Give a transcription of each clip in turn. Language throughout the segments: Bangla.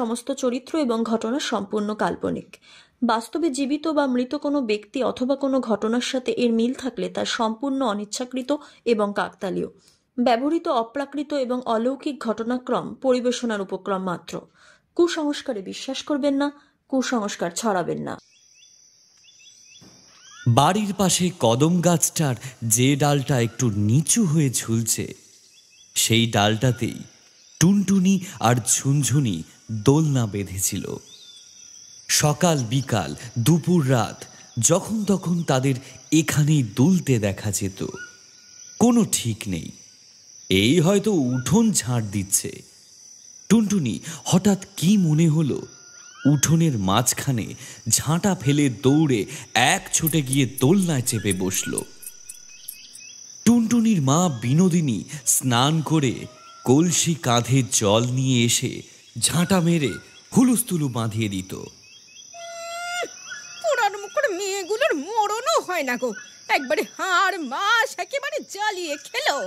সমস্ত চরিত্র এবং ঘটনা সম্পূর্ণ কাল্পনিক। বাস্তবে জীবিত বা মৃত কোনো ব্যক্তি অথবা কোনো ঘটনার সাথে এর মিল থাকলে তা সম্পূর্ণ অনিচ্ছাকৃত এবং কাকতালীয়। ব্যবহৃত অপ্রাকৃত এবং অলৌকিক ঘটনাক্রম পরিবেশনার উপক্রম মাত্র। কুসংস্কারে বিশ্বাস করবেন না, কুসংস্কার ছড়াবেন না। বাড়ির পাশে কদম গাছটার যে ডালটা একটু নিচু হয়ে ঝুলছে, সেই ডালটাতেই টুনটুনি আর ঝুনঝুনি দোলনা বেঁধেছিল। সকাল বিকাল দুপুর রাত যখন তখন তাদের এখানেই দুলতে দেখা যেত, কোনো ঠিক নেই। এই হয়তো উঠোন ঝাড় দিচ্ছে। টুনটুনি হঠাৎ কি মনে হলো, উঠোনের মাঝখানে ঝাঁটা ফেলে দৌড়ে এক ছুটে গিয়ে দোলনায় চেপে বসল। টুনটুনির মা বিনোদিনী স্নান করে কলসি কাঁধে জল নিয়ে এসে ঝাঁটা মেরে হুলুস্থুলু বাঁধিয়ে দিত। পোড়ার মুখের মেয়েগুলোর মরণও হয় না গো, একবারে হাড় মাস একেবারে জ্বালিয়ে খেলো।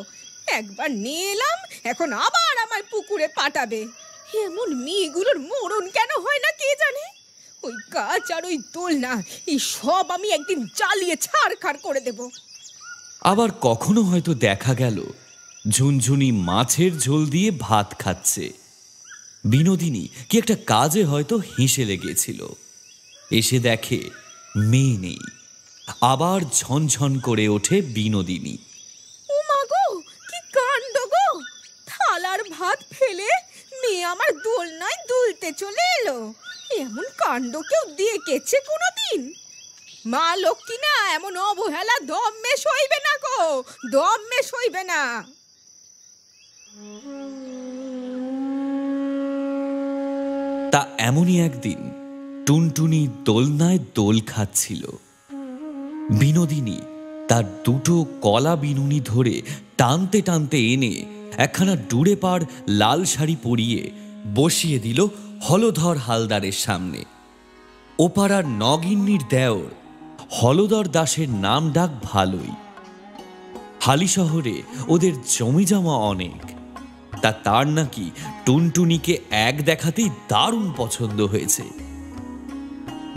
একবার নিয়ে এলাম, এখন আবার আমায় পুকুরে পাঠাবে। এমন মেয়েগুলোর মরণ কেন হয় না কে জানে। ওই গাছ আর ওই দোলনা, এই সব আমি একদিন জ্বালিয়ে ছাড়খাড় করে দেব। আবার কখনো হয়তো দেখা গেল ঝুনঝুনি মাছের ঝোল দিয়ে ভাত খাচ্ছে। বিনোদিনী কি একটা কাজে হয়তো হেসে লেগেছিল, এসে দেখে মেয়ে নেই। আবার ঝনঝন করে ওঠে বিনোদিনী। ও মা গো, কি কাণ্ড গো! থালার ভাত ফেলে মেয়ে আমার দোলনায় দুলতে চলে এলো। এমন কাণ্ড কেউ দেখেছে কোনোদিন? মা লক্ষ্মী না, এমন অবহেলা দমে সইবে না গো, দমে সইবে না। তা এমনই একদিন টুনটুনি দোলনায় দোল খাচ্ছিল। বিনোদিনী তার দুটো কলা বিনুনি ধরে টানতে টানতে এনে একখানা ডুরে পাড় লাল শাড়ি পরিয়ে বসিয়ে দিল হলধর হালদারের সামনে। ওপাড়ার নগিন্নির দেওর হলধর দাসের নাম ডাক ভালোই। হালি শহরে ওদের জমি জমা অনেক। তা তার নাকি টুনটুনিকে এক দেখাতেই দারুণ পছন্দ হয়েছে।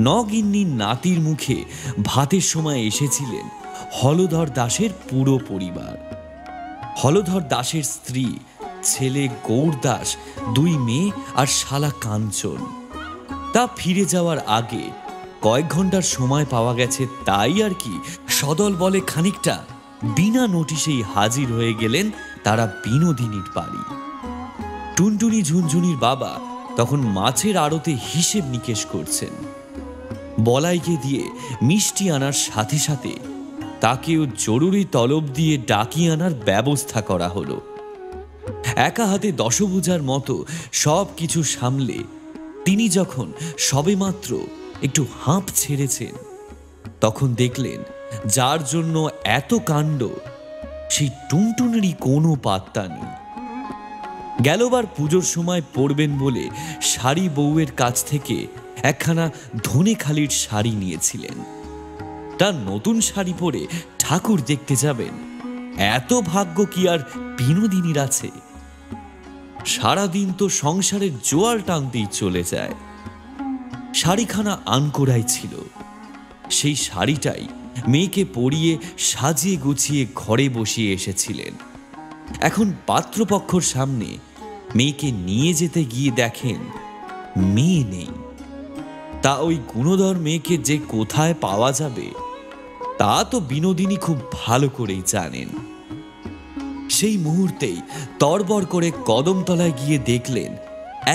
নগিন্নির নাতির মুখে ভাতের সময় এসেছিলেন হলধর দাসের পুরো পরিবার। হলধর দাসের স্ত্রী, ছেলে গৌর দাস, দুই মেয়ে আর শালা কাঞ্চন। তা ফিরে যাওয়ার আগে কয়েক ঘন্টার সময় পাওয়া গেছে, তাই আর কি সদল বলে খানিকটা বিনা নোটিশেই হাজির হয়ে গেলেন তারা বিনোদিনীর বাড়ি। টুনটুনি ঝুনঝুনির বাবা তখন মাছের আড়তে হিসেব নিকেশ করছেন। বলাইকে দিয়ে মিষ্টি আনার সাথে সাথে তাকেও জরুরি তলব দিয়ে ডাকিয়ে আনার ব্যবস্থা করা হলো। একা হাতে দশভুজার মতো সব কিছু সামলে তিনি যখন সবেমাত্র একটু হাঁপ ছেড়েছেন, তখন দেখলেন যার জন্য এত কাণ্ড সেই টুনটুনেরই কোনো পাত্তা নেই। গেলবার পুজোর সময় পরবেন বলে শাড়ি বউয়ের কাছ থেকে একখানা ধনেখালির শাড়ি নিয়েছিলেন। তার নতুন শাড়ি পরে ঠাকুর দেখতে যাবেন, এত ভাগ্য কি আর বিনোদিনীর আছে? সারাদিন তো সংসারের জোয়াল টানতেই চলে যায়। শাড়িখানা আনকোড়াই ছিল, সেই শাড়িটাই মেয়েকে পরিয়ে সাজিয়ে গুছিয়ে ঘরে বসিয়ে এসেছিলেন। এখন পাত্রপক্ষর সামনে মেয়েকে নিয়ে যেতে গিয়ে দেখেন মেয়ে নেই। তা ওই গুণধর মেয়েকে যে কোথায় পাওয়া যাবে তা তো বিনোদিনী খুব ভালো করেই জানেন। সেই মুহূর্তেই তড়বড় করে কদমতলায় গিয়ে দেখলেন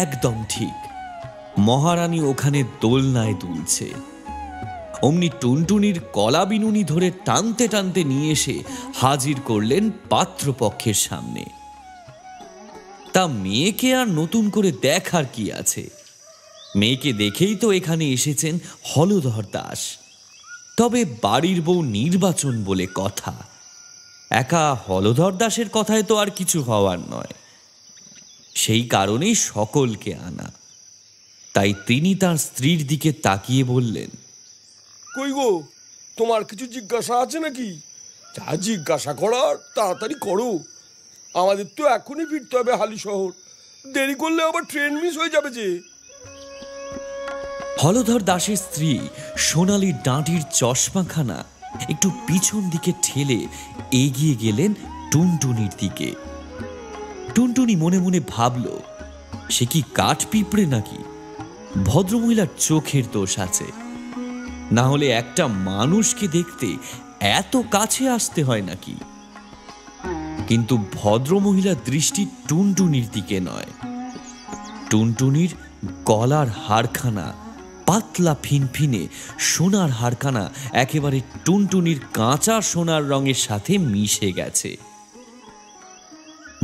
একদম ঠিক মহারানী ওখানে দোলনায় দুলছে। অমনি টুনটুনির কলা বিনুনি ধরে টানতে টানতে নিয়ে এসে হাজির করলেন পাত্রপক্ষের সামনে। তা মেয়েকে আর নতুন করে দেখার কি আছে? মেয়েকে দেখেই তো এখানে এসেছেন হলধর দাস। তবে বাড়ির বউ নির্বাচন বলে কথা, একা হলধর দাসের কথায় তো আর কিছু হওয়ার নয়। সেই কারণেই সকলকে আনা। তাই তিনি তার স্ত্রীর দিকে তাকিয়ে বললেন, কই গো, তোমার কিছু জিজ্ঞাসা আছে নাকি? যা জিজ্ঞাসা করার তাড়াতাড়ি করো, আমাদের তো এখনই ফিরতে হবে হালি শহর। দেরি করলে আবার ট্রেন মিস হয়ে যাবে যে। হলধর দাসের স্ত্রী সোনালি ডাঁটির চশমাখানা একটু পিছন দিকে ঠেলে এগিয়ে গেলেন টুনটুনির দিকে। টুনটুনি মনে মনে ভাবল, সে কি কাঠ পিঁপড়ে নাকি? ভদ্রমহিলার চোখের দোষ আছে, না হলে একটা মানুষকে দেখতে এত কাছে আসতে হয় নাকি? কিন্তু ভদ্রমহিলার দৃষ্টি টুনটুনির দিকে নয়। টুনটুনির গলার হাড়খানা পাতলা ফিনফিনে সোনার হাড়খানা একেবারে টুনটুনির কাঁচা সোনার রঙের সাথে মিশে গেছে।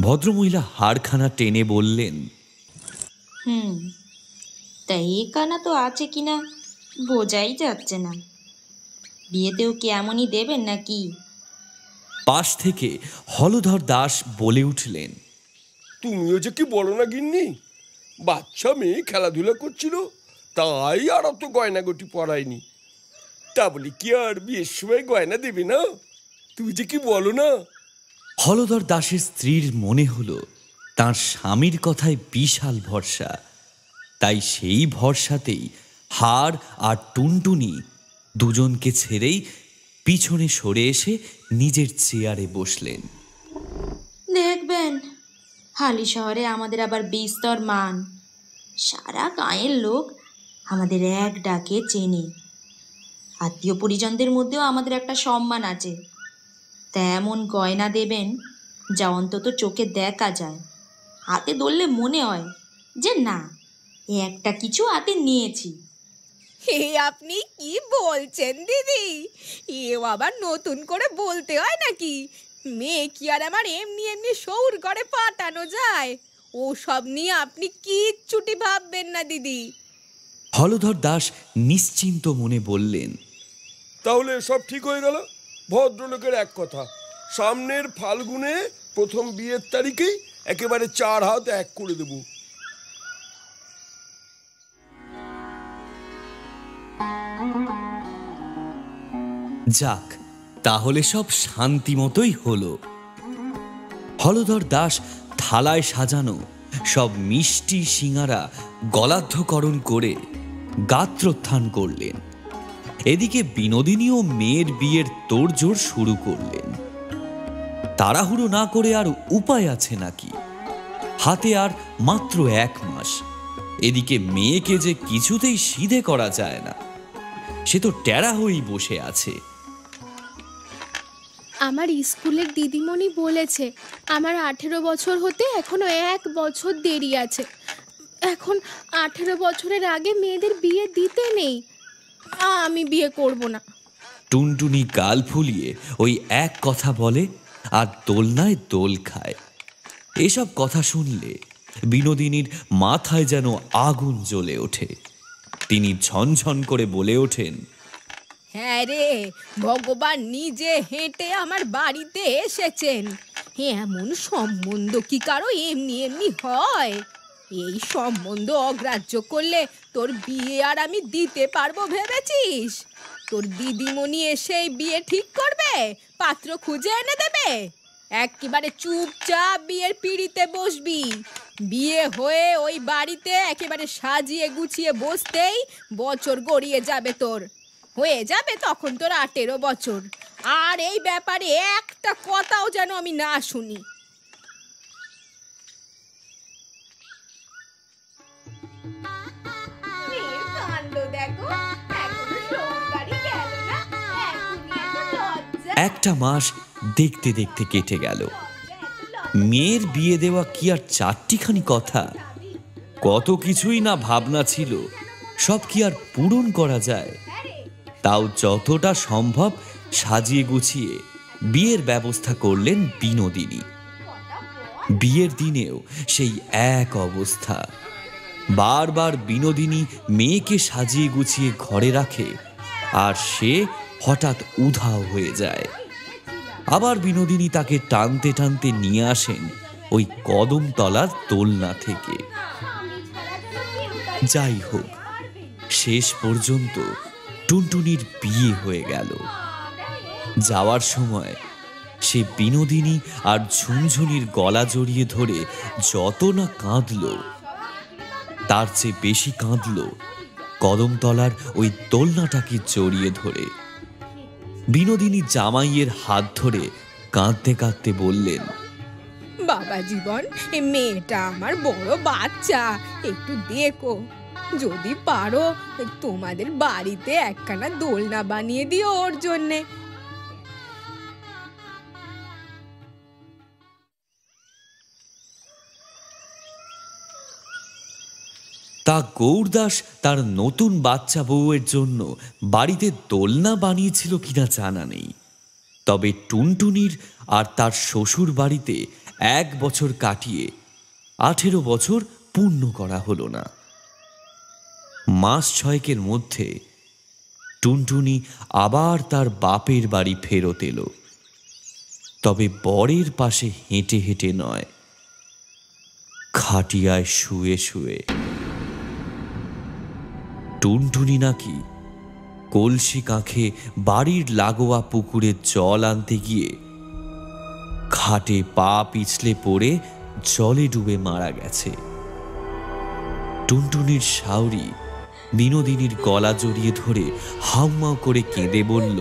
ভদ্রমহিলা হাড়খানা টেনে বললেন, তা এই কানা তো আছে কিনা বোঝাই যাচ্ছে না। বিয়েতেও কি এমনই দেবেন নাকি? পাশ থেকে হলধর দাস বলে উঠলেন, তুমিও যে কি বলো না গিন্নি, বাচ্চা মেয়ে খেলাধুলা করছিল তাই আর অত গয়নাগটি পরায়নি, তা বলি কি আর বিয়ের সময় গয়না দেবে না? তুমি যে কি বলো না। হলধর দাসের স্ত্রীর মনে হলো তার স্বামীর কথায় বিশাল ভরসা, তাই সেই ভরসাতেই হাড় আর টুনটুনি দুজনকে ছেড়েই পিছনে সরে এসে নিজের চেয়ারে বসলেন। দেখবেন হালি শহরে আমাদের আবার বিস্তর মান, সারা গাঁয়ের লোক আমাদের এক ডাকে চেনে, আত্মীয় পরিজনদের মধ্যেও আমাদের একটা সম্মান আছে। তেমন গয়না দেবেন যা অন্তত চোখে দেখা যায়, হাতে ধরলে মনে হয় যে না একটা কিছু হাতে নিয়েছি। হে আপনি কি বলছেন দিদি? এও আবার নতুন করে বলতে হয় নাকি? মেয়ে কি আর আমার এমনি এমনি সৌর করে পাঠানো যায়? ও সব নিয়ে আপনি কিচ্ছুটি ভাববেন না দিদি। হলধর দাস নিশ্চিন্ত মনে বললেন, তাহলে সব ঠিক হয়ে গেল। ভদ্রলোকের এক কথা, সামনের ফাল্গুনে প্রথম বিয়ের তারিখেই একেবারে 4 হাত এক করে দেব। যাক, তাহলে সব শান্তি মতোই হলো। হলধর দাস থালায় সাজানো সব মিষ্টি সিঙারা গলাধ্যকরণ করে গাত্রোত্থান করলেন। এদিকে বিনোদিনীও মেয়ের বিয়ের তোড়জোড় শুরু করলেন। তাড়াহুড়ো না করে আর উপায় আছে নাকি? হাতে আর মাত্র 1 মাস। এদিকে মেয়েকে যে কিছুতেই সিধে করা যায় না, সে তো টেরা হয়েই বসে আছে। আমার স্কুলের দিদিমণি বলেছে আমার 18 বছর হতে এখনো 1 বছর দেরি আছে। এখন 18 বছরের আগে মেয়েদের বিয়ে দিতে নেই। আমি বিয়ে করব না। টুনটুনি গাল ফুলিয়ে ওই এক কথা বলে আর দোলনায় দোল খায়। এসব কথা শুনলে বিনোদিনীর মাথায় যেন আগুন জ্বলে ওঠে। তিনি ঝনঝন করে বলে ওঠেন, হ্যাঁ রে, ভগবান নিজে হেঁটে আমার বাড়িতে এসেছেন। এমন সম্বন্ধ কি কারো এমনি এমনি হয়? এই সম্বন্ধ অগ্রাহ্য করলে তোর বিয়ে আর আমি দিতে পারবো ভেবেছিস? তোর দিদিমণি এসে বিয়ে ঠিক করবে, পাত্র খুঁজে এনে দেবে। একেবারে চুপচাপ বিয়ের পিঁড়িতে বসবি। বিয়ে হয়ে ওই বাড়িতে একেবারে সাজিয়ে গুছিয়ে বসতেই বছর গড়িয়ে যাবে তোর। হয়ে যাবে তখন তোর 18 বছর। আর এই ব্যাপারে একটা কথাও যেন আমি না শুনি। একটা মাস দেখতে দেখতে কেটে গেল। মেয়ের বিয়ে দেওয়া কি আর 4টিখানি কথা? কত কিছুই না ভাবনা ছিল, সব কি আর পূরণ করা যায়? তাও যতটা সম্ভব সাজিয়ে গুছিয়ে বিয়ের ব্যবস্থা করলেন বিনোদিনী। বিয়ের দিনেও সেই এক অবস্থা। বারবার বিনোদিনী মেয়েকে সাজিয়ে গুছিয়ে ঘরে রাখে, আর সে হঠাৎ উধাও হয়ে যায়। আবার বিনোদিনী তাকে টানতে টানতে নিয়ে আসেন ওই কদমতলার দোলনা থেকে। যাই হোক, শেষ পর্যন্ত টুনটুনির বিয়ে হয়ে গেল। যাওয়ার সময় সে বিনোদিনী আর ঝুনঝুনির গলা জড়িয়ে ধরে যত না কাঁদল, তার চেয়ে বেশি কাঁদল কদমতলার ওই দোলনাটাকে জড়িয়ে ধরে। বিনোদিনী জামাইয়ের হাত ধরে কাঁদতে কাঁদতে বললেন, বাবা জীবন, এ মেয়েটা আমার বড় বাচ্চা, একটু দেখো, যদি পারো তোমাদের বাড়িতে একখানা দোলনা বানিয়ে দিও ওর জন্যে। তা গৌরদাস তার নতুন বাচ্চা বউয়ের জন্য বাড়িতে দোলনা বানিয়েছিল কিনা জানা নেই, তবে টুনটুনির আর তার শ্বশুর বাড়িতে 1 বছর কাটিয়ে 18 বছর পূর্ণ করা হলো না। মাস 6 মধ্যে টুনটুনি আবার তার বাপের বাড়ি ফেরত এলো, তবে বরের পাশে হেঁটে হেঁটে নয়, খাটিয়ায় শুয়ে শুয়ে। টুনটুনি নাকি কলসি কাঁখে বাড়ির লাগোয়া পুকুরে জল আনতে গিয়ে খাটে পা পিছলে পড়ে জলে ডুবে মারা গেছে। টুনটুনির শাওরি বিনোদিনীর গলা জড়িয়ে ধরে হাউমাউ করে কেঁদে বলল,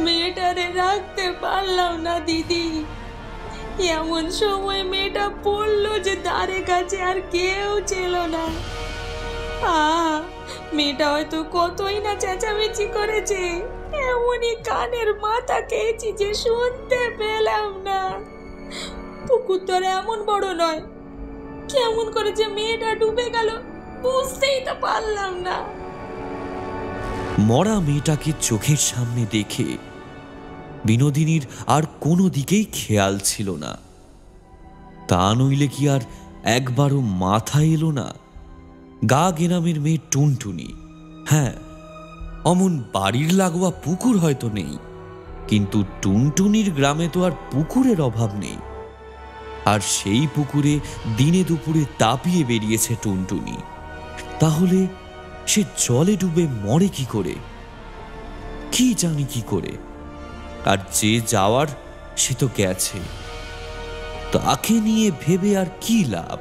মেয়েটারে রাখতে পারলাম না দিদি, এমন সময় মেয়েটা পড়লো যে ধারে কাছে আর কেউ ছিল না। মেয়েটা হয়তো কতই না চেঁচামেচি করেছে, এমনই কানের মাথা খেয়েছি যে শুনতে পেলাম না। পুকুর তো এমন বড় নয়, কেমন করে যে মেয়েটা ডুবে গেল বুঝতেই তো পারলাম না। মরা মেয়েটাকে চোখের সামনে দেখে বিনোদিনীর আর কোনো দিকেই খেয়াল ছিল না। তা নইলে কি আর একবারও মাথা এলো না গা গেরামের মেয়ে টুনটুনি, হ্যাঁ অমন বাড়ির লাগোয়া পুকুর হয়তো নেই, কিন্তু টুনটুনির গ্রামে তো আর পুকুরের অভাব নেই। আর সেই পুকুরে দিনে দুপুরে তাপিয়ে বেরিয়েছে টুনটুনি, তাহলে সে জলে ডুবে মরে কি করে, কি জানি কি করে। আর যে যাওয়ার সে তো গেছে, তাকে নিয়ে ভেবে আর কি লাভ।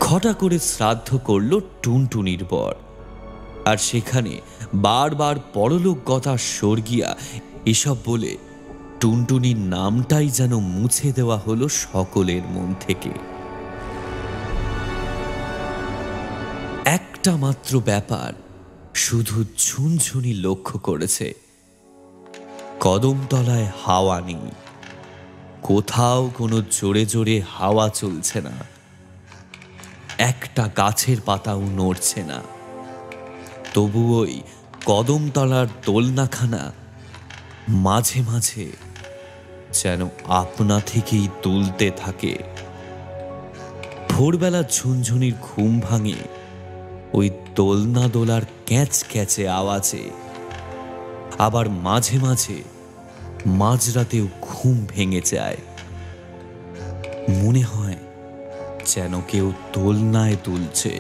ঘটা করে শ্রাদ্ধ করল টুনটুনির বর, আর সেখানে বারবার পরলোক গথা স্বর্গীয়া এসব বলে টুনটুনির নামটাই যেন মুছে দেওয়া হলো সকলের মন থেকে। একটা মাত্র ব্যাপার শুধু ঝুনঝুনি লক্ষ্য করেছে, কদমতলায় হাওয়া নেই, কোথাও কোনো জোরে জোরে হাওয়া চলছে না, একটা গাছের পাতাও নড়ছে না। তবু ওই কদমতলার দোলনাখানা মাঝে মাঝে যেন আপনা থেকেই দুলতে থাকে। ভোরবেলা ঝুনঝুনির ঘুম ভাঙে ওই দোলনা দোলার ক্যাচ ক্যাচে আওয়াজে, আবার মাঝে মাঝে মাঝরাতেও ঘুম ভেঙে যায়, মনে হয় যেন কেউ দোলনায় দুলছে।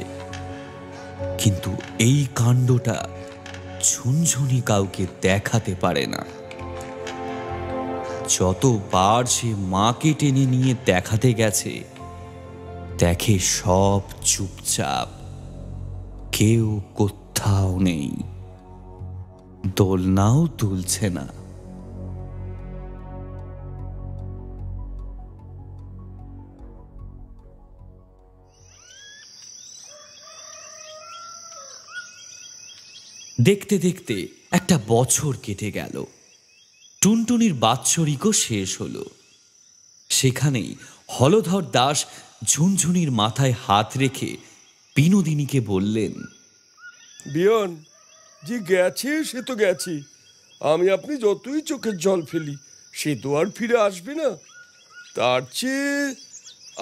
কিন্তু এই কাণ্ডটা ঝুনঝুনি কাউকে দেখাতে পারে না। যতবার সে মাকে টেনে নিয়ে দেখাতে গেছে, দেখে সব চুপচাপ, কেউ কোথাও নেই, দোলনাও দুলছে না। দেখতে দেখতে একটা বছর কেটে গেল, টুনটুনির বাৎসরিকও শেষ হলো। সেখানেই হলধর দাস ঝুনঝুনির মাথায় হাত রেখে বিনোদিনীকে বললেন, বিয়ন, যে গেছে সে তো গেছে, আমি আপনি যতই চোখের জল ফেলি সে তো আর ফিরে আসবে না। তার চেয়ে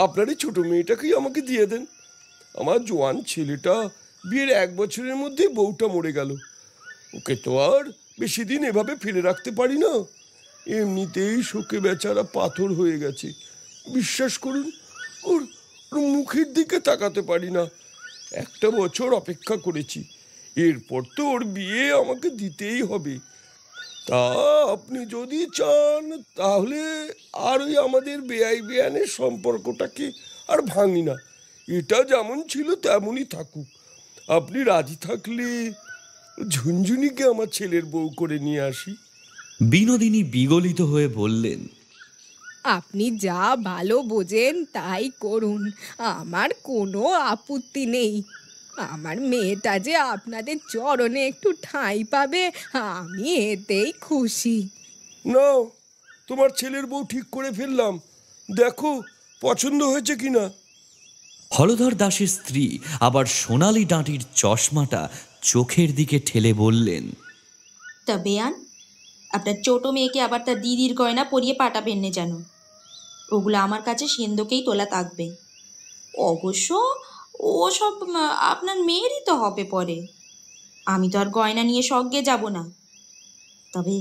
আপনার এই ছোটো মেয়েটাকেই আমাকে দিয়ে দেন। আমার জোয়ান ছেলেটা বিয়ের 1 বছরের মধ্যে বউটা মরে গেল, ওকে তো আর বেশি দিন এভাবে ফেলে রাখতে পারি না। এমনিতেই শোকে বেচারা পাথর হয়ে গেছে, বিশ্বাস করুন ওর মুখের দিকে তাকাতে পারি না। 1 বছর অপেক্ষা করেছি, এরপর তো ওর বিয়ে আমাকে দিতেই হবে। তা আপনি যদি চান তাহলে আর ওই আমাদের বেআই বেআনের সম্পর্কটাকে আর ভাঙি না, এটা যেমন ছিল তেমনই থাকুক। আপনি রাজি থাকলে ঝুনঝুনিকে আমার ছেলের বউ করে নিয়ে আসি। বিনোদিনী বিগলিত হয়ে বললেন, আপনি যা ভালো বোঝেন তাই করুন, আমার কোনো আপত্তি নেই। আমার মেয়েটা যে আপনাদের চরণে একটু ঠাঁই পাবে, আমি এতেই খুশি। না, তোমার ছেলের বউ ঠিক করে ফেললাম, দেখো পছন্দ হয়েছে কিনা। হলধর দাসের স্ত্রী আবার সোনালি ডাঁটির চশমাটা চোখের দিকে ঠেলে বললেন, তা বেয়ান, আপনার ছোট মেয়েকে আবার তার দিদির গয়না পরিয়ে পাঠাবেন না যেন। ওগুলো আমার কাছে সেন্দকেই তোলা থাকবে। অবশ্য ও সব আপনার মেয়েরই তো হবে পরে। আমি তো আর গয়না নিয়ে স্বর্গে যাব না। তবে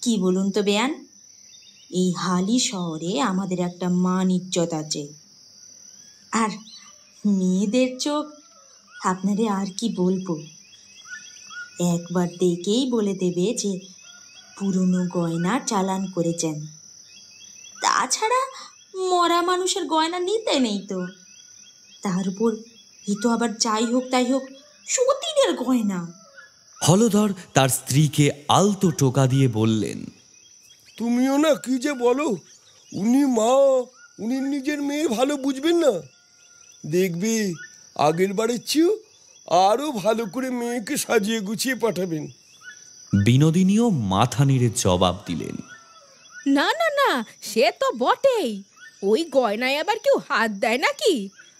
কি বলুন তো বেয়ান, এই হালি শহরে আমাদের একটা মান ইজ্জত আছে। আর মেয়েদের চোখ, আপনারে আর কি বলবো, একবার দেখেই বলে দেবে যে পুরনো গয়না চালান করেছেন। তাছাড়া মরা মানুষের গয়না নিতে নেই তো। তার উপর এ তো আবার যাই হোক তাই হোক সতীনের গয়না। হলধর তার স্ত্রীকে আলতো টোকা দিয়ে বললেন, তুমিও না কি যে বলো, উনি মা, উনি নিজের মেয়ে ভালো বুঝবেন না। দেখবে আগের বারের চেয়েও আরো ভালো করে মেয়েকে সাজিয়ে গুছিয়ে পাঠাবেন। বিনোদিনীও মাথা নেড়ে জবাব দিলেন, না না না, সে তো বটেই। ওই গয়নায় আবার কেউ হাত দেয় নাকি?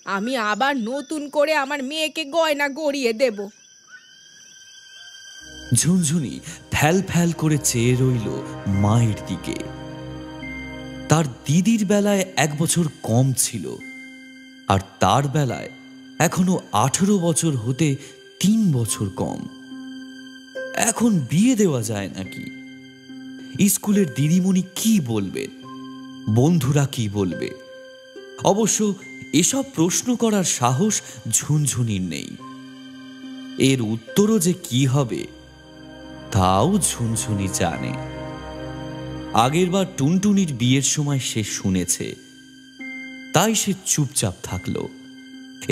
আমি আবার নতুন করে আমার মেয়েকে গয়না গড়িয়ে দেব। ঝুনঝুনি ফ্যাল ফ্যাল করে চেয়ে রইল মায়ের দিকে। তার দিদির বেলায় 1 বছর কম ছিল, আর তার বেলায় এখনো 18 বছর হতে 3 বছর কম। এখন বিয়ে দেওয়া যায় নাকি? স্কুলের দিদিমণি কি বলবে, বন্ধুরা কি বলবে? অবশ্য এসব প্রশ্ন করার সাহস ঝুনঝুনির নেই। এর উত্তরও যে কি হবে তাও ঝুনঝুনি জানে। আগেরবার টুনটুনির বিয়ের সময় সে শুনেছে, তাই সে চুপচাপ থাকল।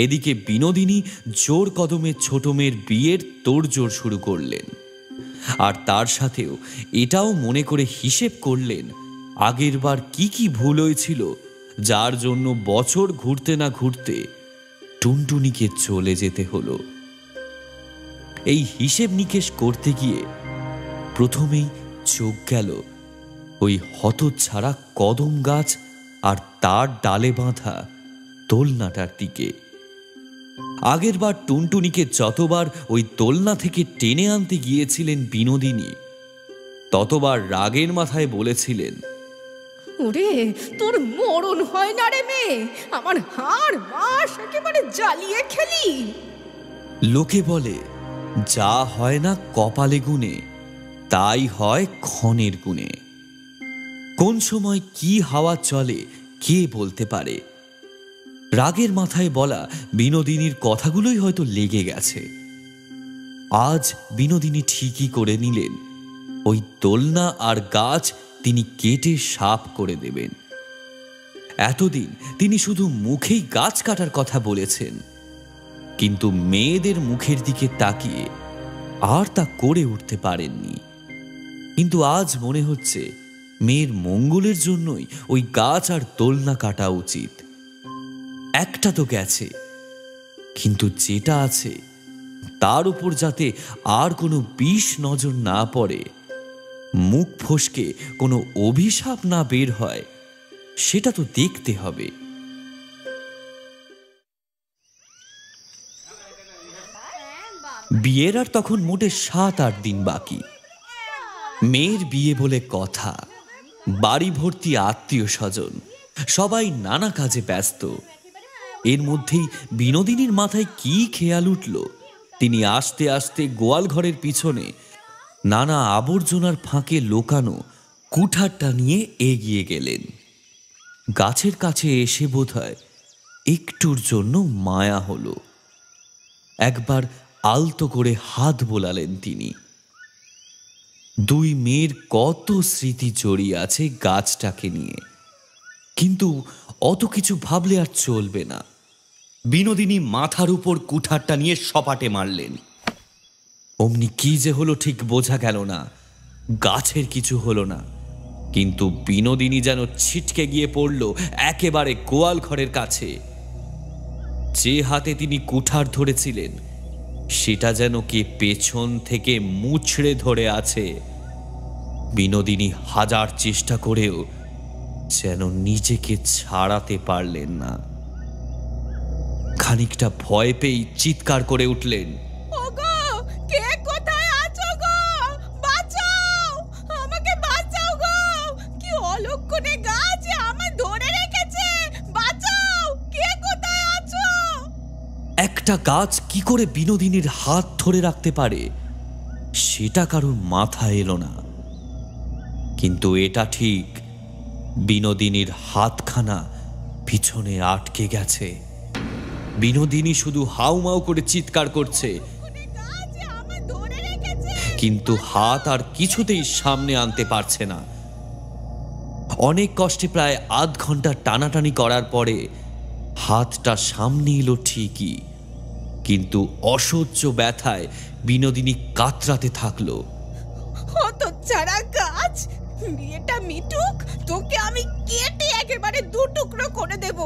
এদিকে বিনোদিনী জোর কদমে ছোট মেয়ের বিয়ের তোড়জোড় শুরু করলেন, আর তার সাথেও এটাও মনে করে হিসেব করলেন আগেরবার কি কি ভুল হয়েছিল, যার জন্য বছর ঘুরতে না ঘুরতে টুনটুনিকে চলে যেতে হলো। এই হিসেব নিকেশ করতে গিয়ে প্রথমেই চোখ গেল ওই হতচ্ছাড়া কদম গাছ আর তার ডালে বাঁধা দোলনাটার দিকে। আগেরবার টুনটুনিকে যতবার ওই দোলনা থেকে টেনে আনতে গিয়েছিলেন বিনোদিনী, ততবার রাগের মাথায় বলেছিলেন, ওরে, তোর মরণ হয় না রে মেয়ে, আমার হাড় মাস একেবারে জ্বালিয়ে খেলি। লোকে বলে যা হয় না কপালে গুণে তাই হয় ক্ষণের গুণে। কোন সময় কি হাওয়া চলে কে বলতে পারে? রাগের মাথায় বলা বিনোদিনীর কথাগুলোই হয়তো লেগে গেছে। আজ বিনোদিনী ঠিকই করে নিলেন ওই দোলনা আর গাছ তিনি কেটে সাফ করে দেবেন। এতদিন তিনি শুধু মুখেই গাছ কাটার কথা বলেছেন, কিন্তু মেয়েদের মুখের দিকে তাকিয়ে আর তা করে উঠতে পারেননি। কিন্তু আজ মনে হচ্ছে মেয়ের মঙ্গলের জন্যই ওই গাছ আর দোলনা কাটা উচিত। একটা তো গেছে, কিন্তু যেটা আছে তার উপর যাতে আর কোনো বিষ নজর না পড়ে, মুখ ফসকে কোনো অভিশাপ না বের হয়, সেটা তো দেখতে হবে। বিয়ের আর তখন মোটে 7-8 দিন বাকি। মেয়ের বিয়ে বলে কথা, বাড়ি ভর্তি আত্মীয় স্বজন, সবাই নানা কাজে ব্যস্ত। এর মধ্যেই বিনোদিনীর মাথায় কি খেয়াল উঠল, তিনি আস্তে আস্তে গোয়াল ঘরের পিছনে নানা আবর্জনার ফাঁকে লোকানো কুঠারটা নিয়ে এগিয়ে গেলেন। গাছের কাছে এসে বোধহয় একটুর জন্য মায়া হলো। একবার আলতো করে হাত বোলালেন তিনি। 2 মেয়ের কত স্মৃতি জড়িয়ে আছে গাছটাকে নিয়ে, কিন্তু অত কিছু ভাবলে আর চলবে না। বিনোদিনী মাথার উপর কুঠারটা নিয়ে সপাটে মারলেন। অমনি কি যে হলো ঠিক বোঝা গেল না। গাছের কিছু হলো না, কিন্তু বিনোদিনী যেন ছিটকে গিয়ে পড়ল একেবারে গোয়াল ঘরের কাছে। যে হাতে তিনি কুঠার ধরেছিলেন সেটা যেন কে পেছন থেকে মুচড়ে ধরে আছে। বিনোদিনী হাজার চেষ্টা করেও যেন নিজেকে ছাড়াতে পারলেন না। খানিকটা ভয় পেয়ে চিৎকার করে উঠলেন, ওগো, কে কোথায় আছো গো? বাঁচাও, আমাকে বাঁচাও গো! কি অলক্ষণে গাছ আমায় ধরে রেখেছে! বাঁচাও, কে কোথায় আছো? একটা গাছ কি করে বিনোদিনীর হাত ধরে রাখতে পারে সেটা কারোর মাথায় এলো না। কিন্তু এটা ঠিক, বিনোদিনীর হাতখানা পিছনে আটকে গেছে। বিনোদিনী শুধু হাউমাউ করে চিৎকার করছে, গাছ আমায় ধরে রেখেছে! কিন্তু হাত আর কিছুতেই সামনে আনতে পারছে না। অনেক কষ্টে প্রায় আধ ঘন্টা টানাটানি করার পরে হাতটা সামনে এলো ঠিকই, কিন্তু অসহ্য ব্যথায় বিনোদিনী কাতরাতে থাকলো। হতচ্ছাড়া গাছ, বিয়েটা মিটুক, তোকে আমি কেটে একেবারে দু টুকরো করে দেব।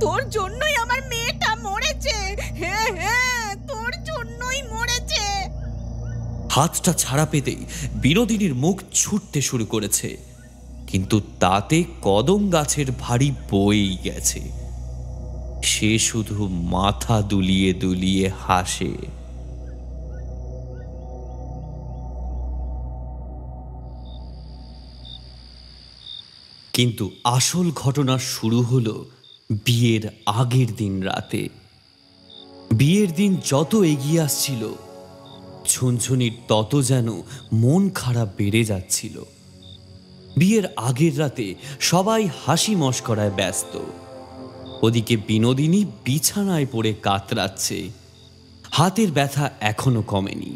তোর জন্যই আমার মেয়েটা মরেছে। হ্যাঁ হ্যাঁ, তোর জন্যই মরেছে। হাতটা ছাড়া পেতেই বিনোদিনীর মুখ ছুটতে শুরু করেছে, কিন্তু তাতে কদম গাছের ভারী বয়েই গেছে। সে শুধু মাথা দুলিয়ে দুলিয়ে হাসে। কিন্তু আসল ঘটনা শুরু হলো বিয়ের আগের দিন রাতে। বিয়ের দিন যত এগিয়ে আসছিল, ঝুনঝুনির তত যেন মন খারাপ বেড়ে যাচ্ছিল। বিয়ের আগের রাতে সবাই হাসি মশকরায় ব্যস্ত। ওদিকে বিনোদিনী বিছানায় পড়ে কাতরাচ্ছে, হাতের ব্যথা এখনো কমেনি।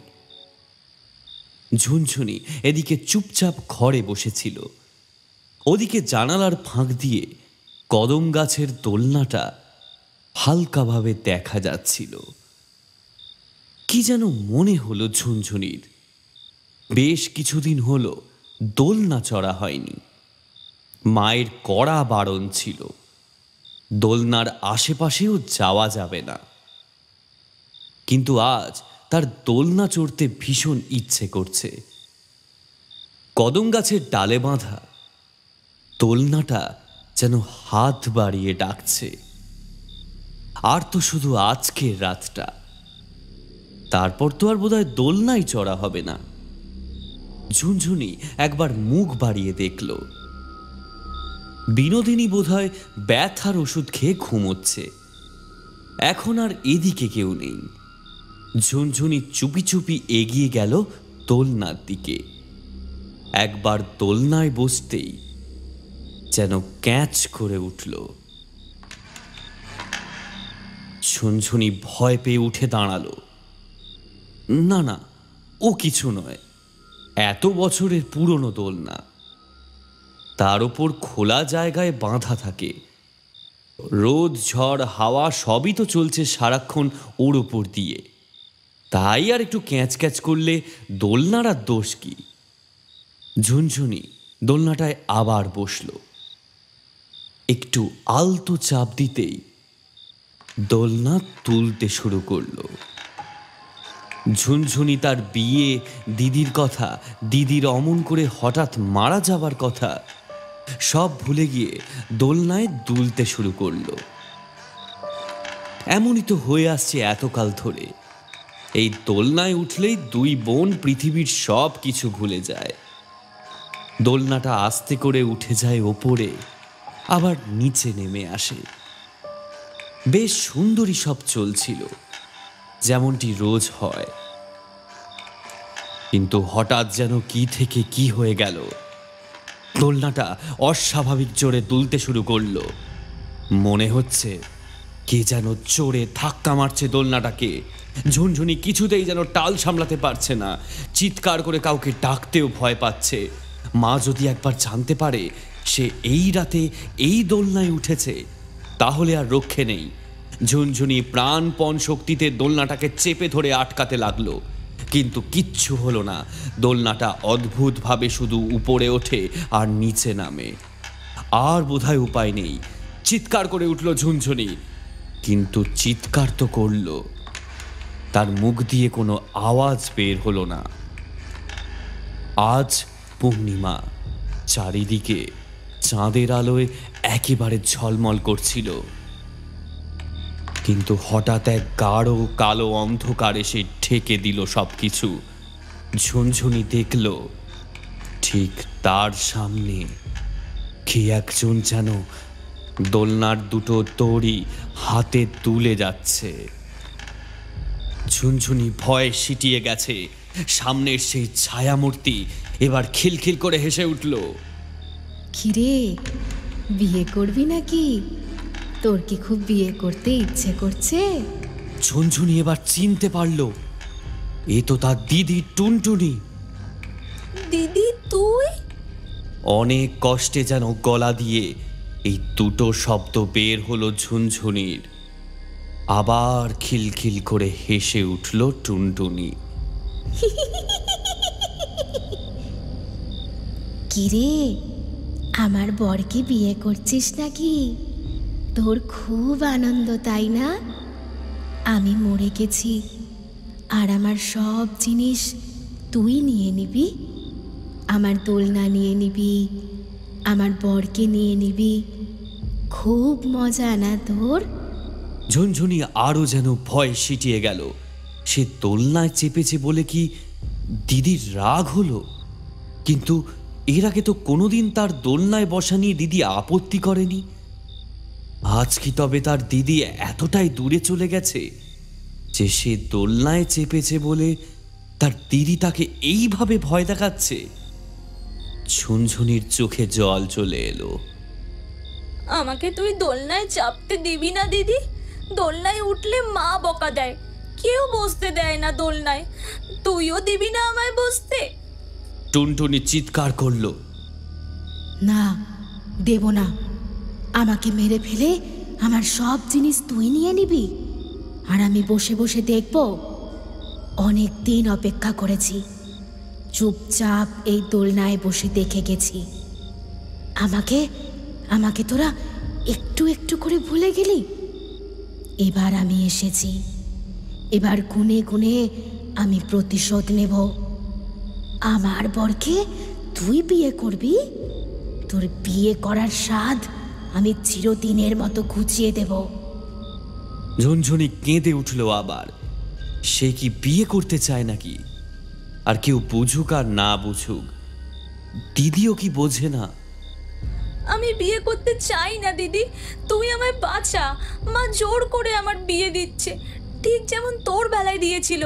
ঝুনঝুনি এদিকে চুপচাপ ঘরে বসেছিল। ওদিকে জানালার ফাঁক দিয়ে কদম গাছের দোলনাটা হালকাভাবে দেখা যাচ্ছিল। কি যেন মনে হলো ঝুনঝুনির, বেশ কিছুদিন হলো দোলনা চড়া হয়নি। মায়ের কড়া বারণ ছিল, দোলনার আশেপাশেও যাওয়া যাবে না। কিন্তু আজ তার দোলনা চড়তে ভীষণ ইচ্ছে করছে। কদম গাছের ডালে বাঁধা দোলনাটা যেন হাত বাড়িয়ে ডাকছে। আর তো শুধু আজকের রাতটা, তারপর তো আর বোধহয় দোলনাই চড়া হবে না। ঝুনঝুনি একবার মুখ বাড়িয়ে দেখল, বিনোদিনী বোধহয় ব্যথার ওষুধ খেয়ে ঘুমোচ্ছে। এখন আর এদিকে কেউ নেই। ঝুনঝুনি চুপি চুপি এগিয়ে গেল দোলনার দিকে। একবার দোলনায় বসতেই যেন ক্যাচ করে উঠল। ঝুনঝুনি ভয় পেয়ে উঠে দাঁড়ালো। না না, ও কিছু নয়, এত বছরের পুরনো দোলনা, তার ওপর খোলা জায়গায় বাঁধা থাকে। রোদ ঝড় হাওয়া সবই তো চলছে সারাক্ষণ ওর ওপর দিয়ে, তাই আর একটু ক্যাঁচ ক্যাঁচ করলে দোলনার আর দোষ কি। ঝুনঝুনি দোলনাটায় আবার বসল। একটু আলতো চাপ দিতেই দোলনা তুলতে শুরু করলো। ঝুনঝুনি তার বিয়ে, দিদির কথা, দিদির অমন করে হঠাৎ মারা যাবার কথা সব ভুলে গিয়ে দোলনায় দুলতে শুরু করলো। এমনই তো হয়ে আসছে এতকাল ধরে। এই দোলনায় উঠলেই দুই বোন পৃথিবীর সব কিছু ভুলে যায়। দোলনাটা আস্তে করে উঠে যায় ওপরে, আবার নিচে নেমে আসে। বেশ সুন্দরী সব চলছিল, যেমনটি রোজ হয়। কিন্তু হঠাৎ যেন কি থেকে কি হয়ে গেল। দোলনাটা অস্বাভাবিক জোরে দুলতে শুরু করলো। মনে হচ্ছে কে যেন জোরে ধাক্কা মারছে দোলনাটাকে। ঝুনঝুনি কিছুতেই যেন টাল সামলাতে পারছে না। চিৎকার করে কাউকে ডাকতেও ভয় পাচ্ছে। মা যদি একবার জানতে পারে সে এই রাতে এই দোলনায় উঠেছে, তাহলে আর রক্ষে নেই। ঝুনঝুনি প্রাণপণ শক্তিতে দোলনাটাকে চেপে ধরে আটকাতে লাগলো, কিন্তু কিচ্ছু হলো না। দোলনাটা অদ্ভুতভাবে শুধু উপরে ওঠে আর নিচে নামে। আর বোধহয় উপায় নেই, চিৎকার করে উঠল ঝুনঝুনি। কিন্তু চিৎকার তো করল, তার মুখ দিয়ে কোনো আওয়াজ বের হলো না। আজ পূর্ণিমা, চারিদিকে চাঁদের আলোয় একেবারে ঝলমল করছিল। কিন্তু হঠাৎ এক গাঢ় কালো অন্ধকার এসে ঢেকে দিল সবকিছু। ঝুনঝুনি দেখল ঠিক তার সামনে কে একজন যেন দোলনার দুটো দড়ি হাতে তুলে যাচ্ছে। ঝুনঝুনি ভয়ে সিটিয়ে গেছে। সামনের সেই ছায়ামূর্তি এবার খিলখিল করে হেসে উঠল। কিরে, বিয়ে করবি নাকি? তোর কি খুব বিয়ে করতে ইচ্ছে করছে? ঝুনঝুনি এবার চিনতে পারল, এ তো তার দিদি টুনটুনি। দিদি তুই? অনেক কষ্টে যেন গলা দিয়ে এই দুটো শব্দ বের হলো ঝুনঝুনির। আবার খিলখিল করে হেসে উঠল টুনটুনি। কিরে, আমার বরকে বিয়ে করছিস নাকি? তোর খুব আনন্দ, তাই না? আমি মরে গেছি আর আমার সব জিনিস তুই নিয়ে নিবি। আমার দোলনা নিয়ে নিবি, আমার বরকে নিয়ে নিবি। খুব মজা না তোর? ঝুনঝুনি আরো যেন ভয় সিটিয়ে গেল। সে দোলনায় চেপেছে বলে কি দিদির রাগ হলো? কিন্তু এর আগে তো কোনোদিন তার দোলনায় বসা নিয়ে দিদি আপত্তি করেনি। আজ কি তবে তার দিদি এতটাই দূরে চলে গেছে যে সে দোলনায় চেপেছে বলে তার দিদি তাকে এইভাবে ভয় দেখাচ্ছে? ঝুনঝুনির চোখে জল চলে এলো। আমাকে তুই দোলনায় চাপতে দিবি না দিদি? দোলনায় উঠলে মা বকা দেয়, কেউ বসতে দেয় না দোলনায়। তুইও দিবি না আমায় বসতে? টুনটুনি চিৎকার করলো, না, দেব না। আমাকে মেরে ফেলে আমার সব জিনিস তুই নিয়ে নিবি আর আমি বসে বসে দেখব? অনেক দিন অপেক্ষা করেছি, চুপচাপ এই দোলনায় বসে দেখে গেছি। আমাকে আমাকে তোরা একটু একটু করে ভুলে গেলি। এবার আমি এসেছি, এবার গুনে গুনে আমি প্রতিশোধ নেব। আমার বরকে তুই বিয়ে করবি, তোর বিয়ে করার স্বাদ আমি চিরদিনের মতো ঘুচিয়ে দেব। ঝুনঝুনি কেঁদে উঠল আবার। সে কি বিয়ে করতে চায় নাকি? আর কেউ বুঝুক আর না বুঝুক, দিদিও কি বোঝে না? আমি বিয়ে করতে চাই না দিদি, তুই আমায় বাঁচা। মা জোর করে আমার বিয়ে দিচ্ছে, ঠিক যেমন তোর বেলায় দিয়েছিল,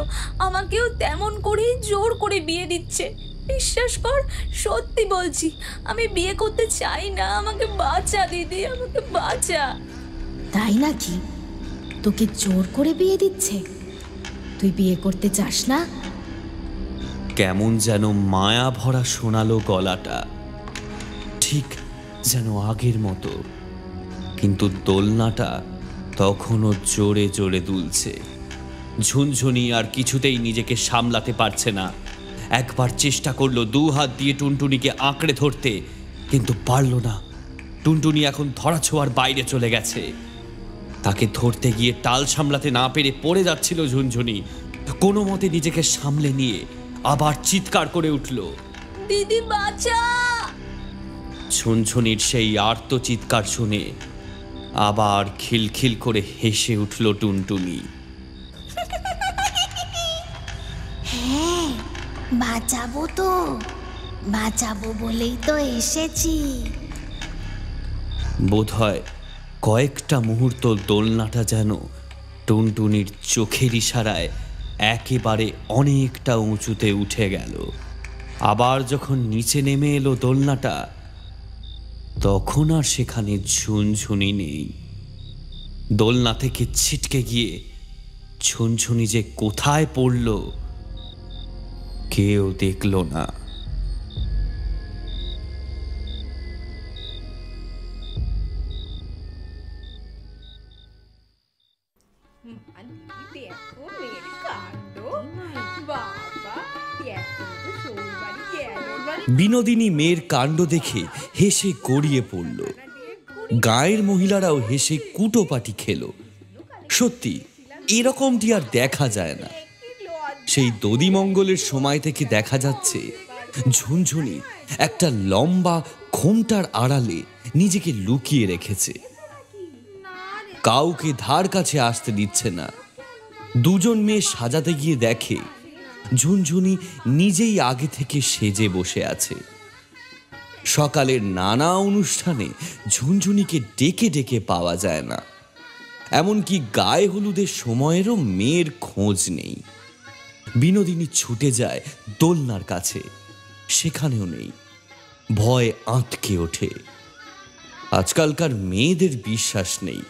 আমাকেও তেমন করেই জোর করে বিয়ে দিচ্ছে। বিশ্বাস কর, সত্যি বলছি, আমি বিয়ে করতে চাই না। আমাকে বাঁচা দিদি, আমাকে বাঁচা। তাই নাকি? তোকে জোর করে বিয়ে দিচ্ছে? তুই বিয়ে করতে চাস না? কেমন যেন মায়া ভরা শোনালো গলাটা, ঠিক যেন আগের মতো। কিন্তু দোলনাটা তখনও জোরে জোরে দুলছে। ঝুনঝুনি আর কিছুতেই নিজেকে সামলাতে পারছে না। একবার চেষ্টা করলো দু হাত দিয়ে টুনটুনিকে আঁকড়ে ধরতে, কিন্তু পারল না। টুনটুনি এখন ধরাছোঁয়ার বাইরে চলে গেছে। তাকে ধরতে গিয়ে টাল সামলাতে না পেরে পড়ে যাচ্ছিল ঝুনঝুনি। কোনো মতে নিজেকে সামলে নিয়ে আবার চিৎকার করে উঠল, দিদি বাঁচা। ঝুনঝুনির সেই আর্ত চিৎকার শুনে আবার খিলখিল করে হেসে উঠল টুনটুনি। হ্যাঁ, বাঁচাবো তো, বাঁচাবো বলেই তো এসেছি। বোধহয় কয়েকটা মুহূর্ত দোলনাটা যেন টুনটুনির চোখের ইশারায় একেবারে অনেকটা উঁচুতে উঠে গেল। আবার যখন নিচে নেমে এলো দোলনাটা, তখন আর সেখানে ঝুনঝুনি নেই। দোলনা থেকে ছিটকে গিয়ে ঝুনঝুনি যে কোথায় পড়ল কেউ দেখল না। বিনোদিনী মেয়ের কাণ্ড দেখে হেসে গড়িয়ে পড়ল। গাঁয়ের মহিলারাও হেসে কুটোপাটি খেল। সত্যি এরকমটি আর দেখা যায় না। সেই দধিমঙ্গলের সময় থেকে দেখা যাচ্ছে ঝুনঝুনি একটা লম্বা ঘোমটার আড়ালে নিজেকে লুকিয়ে রেখেছে। কাউকে ধার কাছে আসতে দিচ্ছে না। দুজন মেয়ে সাজাতে গিয়ে দেখে ঝুনঝুনি নিজেই আগে থেকে সেজে বসে আছে। সকালের নানা অনুষ্ঠানে ঝুনঝুনিকে ডেকে ডেকে পাওয়া যায় না। এমনকি গায়ে হলুদের সময়েরও মেয়ের খোঁজ নেই। বিনোদিনী ছুটে যায় দোলনার কাছে, সেখানেও নেই। ভয়ে আঁতকে ওঠে। আজকালকার মেয়েদের বিশ্বাস নেই।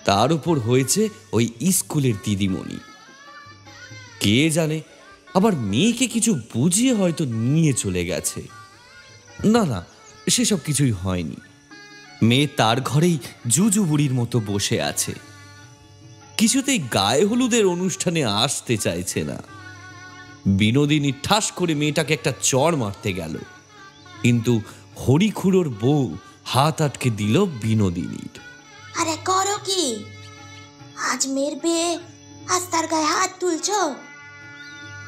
তার উপর হয়েছে ওই স্কুলের দিদিমণি। কে জানে, আবার মেয়েকে কিছু বুঝিয়ে হয়তো নিয়ে চলে গেছে। না না, সেসব কিছুই হয়নি। মেয়ে তার ঘরেই জুজু বুড়ির মতো বসে আছে। কিছুতেই গায়ে হলুদের অনুষ্ঠানে আসতে চাইছে না। বিনোদিনী ঠাস করে মেয়েটাকে একটা চড় মারতে গেল, কিন্তু হরিখুড়োর বউ হাত আটকে দিল বিনোদিনীর। আরে করো কি? আজ মেয়ের বিয়ে, আজ তার গায়ে হাত তুলছো?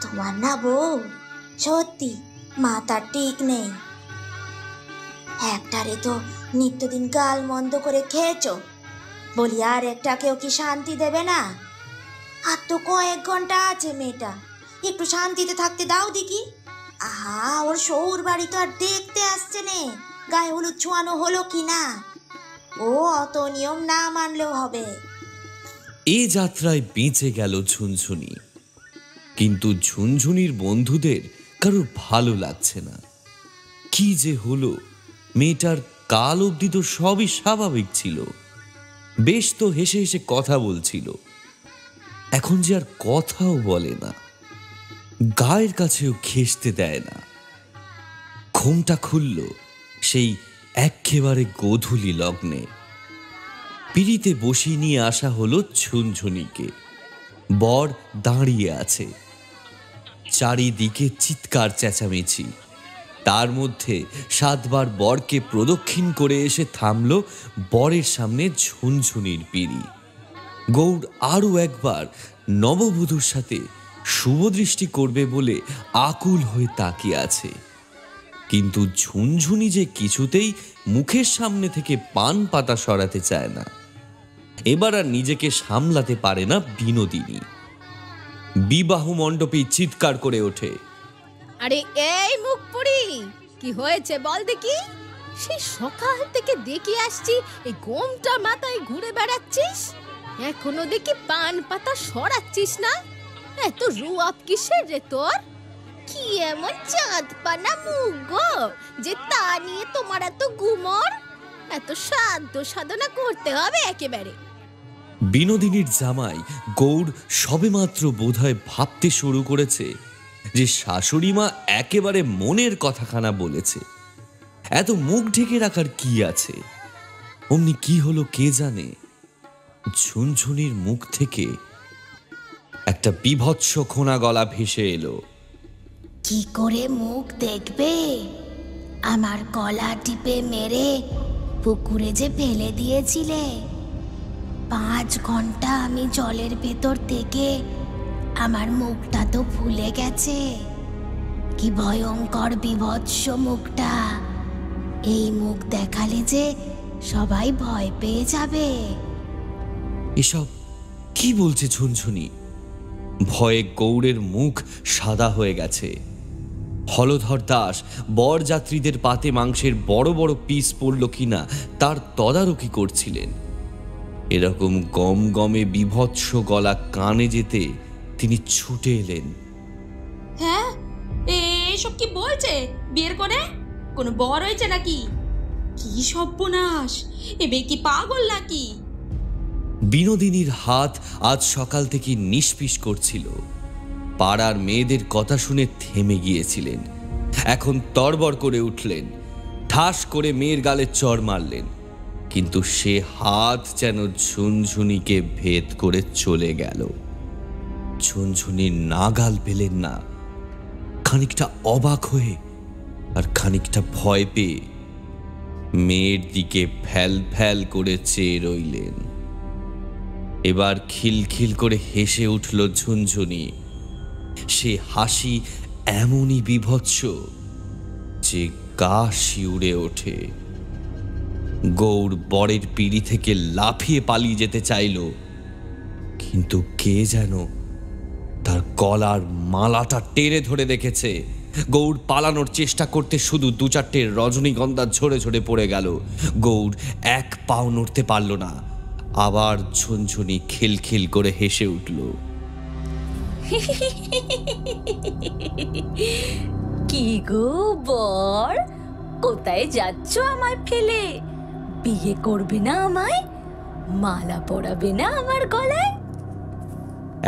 তোমার না বউ সত্যি মাথার ঠিক নেই। একটারে তো নিত্যদিন গাল মন্দ করে খেয়েছো, বলি আর একটাকেও কি শান্তি দেবে না? আর তো কয়েক ঘন্টা আছে, মেয়েটা একটু শান্তিতে থাকতে দাও দেখি। আহা, ওর শ্বশুর বাড়ি তো আর দেখতে আসছে নে গায়ে হলুদ ছোঁয়ানো হলো কি না। ও অত নিয়ম না মানলেও হবে। এ যাত্রায় বেঁচে গেল ঝুনঝুনি। কিন্তু ঝুনঝুনির বন্ধুদের কারোর ভালো লাগছে না। কি যে হলো, মেয়েটার কাল অবধি তো সবই স্বাভাবিক ছিল। বেশ তো হেসে হেসে কথা বলছিল। এখন যে আর কথাও বলে না, গায়ের কাছেও ঘেঁষতে দেয় না। ঘুমটা খুলল সেই একেবারে গোধূলি লগ্নে। পিড়িতে বসিয়ে নিয়ে আসা হলো ঝুনঝুনিকে। বর দাঁড়িয়ে আছে। চারিদিকে চিৎকার চেঁচামেচি। তার মধ্যে 7 বার বরকে প্রদক্ষিণ করে এসে থামল বরের সামনে ঝুনঝুনির পিড়ি। গৌড় আরও একবার নববধূর সাথে শুভদৃষ্টি করবে বলে আকুল হয়ে তাকিয়ে আছে। কিন্তু ঝুনঝুনি যে কিছুতেই মুখের সামনে থেকে পান পাতা সরাতে চায় না। এবার আর নিজেকে সামলাতে পারে না বিনোদিনী। বিবাহ মণ্ডপে চিৎকার করে ওঠে, আরে এই মুখ পুরি, কি হয়েছে বল দেখি? সেই সকাল থেকে দেখে আসছি এই গোমটা মাথায় ঘুরে বেড়াচ্ছিস, এখনো দেখি পান পাতা সরাচ্ছিস না। এত রুয়াব কিসের রে তোর? কি এমন চাঁদ পানা মুখ গো যে তা নিয়ে তোমার এত গুমর? এত সাধ্য সাধনা করতে হবে একেবারে। বিনোদিনীর জামাই গৌড় সবেমাত্র বোধহয় ভাবতে শুরু করেছে যে শাশুড়ি মা একেবারে মনের কথাখানা বলেছে। এত মুখ ঢেকে রাখার কি আছে? অমনি কি হলো কে জানে, ঝুনঝুনির মুখ থেকে একটা বিভৎস খোনা গলা ভেসে এলো। কি করে মুখ দেখবে? আমার গলা টিপে মেরে পুকুরে যে ফেলে দিয়েছিলে। 5 ঘন্টা আমি জলের ভেতর থেকে আমার মুখটা তো ফুলে গেছে। কি ভয়ঙ্কর বিভৎস মুখটা! এই মুখ দেখালে যে সবাই ভয় পেয়ে যাবে। এসব কি বলছে ঝুনঝুনি? ভয়ে গৌড়ের মুখ সাদা হয়ে গেছে। হলধর দাস বরযাত্রীদের পাতে মাংসের বড় বড় পিস পড়ল কিনা তার তদারকি করছিলেন। এরকম গম গমে বিভৎস গলা কানে যেতে তিনি ছুটে এলেন। হ্যাঁ, এসব কি বলছে? বিয়ের করে কোনো বর হয়েছে নাকি? কি সর্বনাশ! এবে কি পাগল নাকি? বিনোদিনীর হাত আজ সকাল থেকে নিষ্পিস করছিল। পাড়ার মেয়েদের কথা শুনে থেমে গিয়েছিলেন। এখন তড়বড় করে উঠলেন, ঠাস করে মেয়ের গালে চড় মারলেন। কিন্তু সে হাত যেন ঝুনঝুনিকে ভেদ করে চলে গেল। ঝুনঝুনি নাগাল পেলেন না। খানিকটা অবাক হয়ে আর খানিকটা ভয় পেয়ে মেয়ের দিকে ফ্যাল ফ্যাল করে চেয়ে রইলেন। এবার খিলখিল করে হেসে উঠল ঝুনঝুনি। সে হাসি এমনই বীভৎস যে গা শিউরে ওঠে। গৌর বরের পিড়ি থেকে লাফিয়ে পালিয়ে যেতে চাইল, কিন্তু কে যেন তার গলার মালাটা টেনে ধরে রেখেছে। গৌর পালানোর চেষ্টা করতে শুধু 2-4টে রজনীগন্ধা ঝরে ঝরে পড়ে গেল। গৌর এক পাও নড়তে পারল না। আবার ঝুনঝুনি খিলখিল করে হেসে উঠল। কি গো বর, কোথায় যাচ্ছ আমায় ফেলে? বিয়ে করবে না আমায়? মালা পরাবে না আমার গলায়?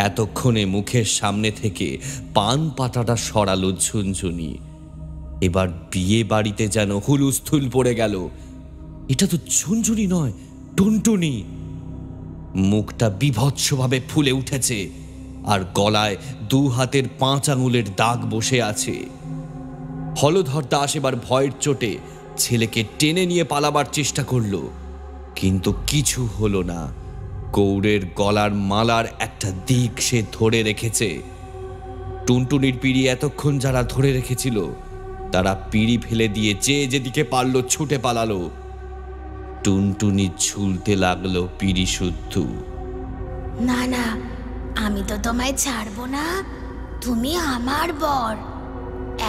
এতক্ষণে মুখের সামনে থেকে পান পাতাটা সরালো ঝুনঝুনি। এবার বিয়ে বাড়িতে যেন হুলুস্থুল পড়ে গেল। এটা তো ঝুনঝুনি নয়, টুনটুনি। মুখটা বীভৎসভাবে ফুলে উঠেছে আর গলায় 2 হাতের 5 আঙুলের দাগ বসে আছে। হলধর দাস এবার ভয়ের চোটে ছেলেকে টেনে নিয়ে পালাবার চেষ্টা করল, কিন্তু কিছু হলো না। গৌরের গলার মালার একটা দিক সে ধরে রেখেছে। টুনটুনির পিড়ি এতক্ষণ যারা ধরে রেখেছিল তারা পিড়ি ফেলে দিয়ে যে যেদিকে পারল ছুটে পালালো। টুনটুনি ঝুলতে লাগলো পিড়ি শুদ্ধ। না না, আমি তো তোমায় ছাড়বো না। তুমি আমার বর।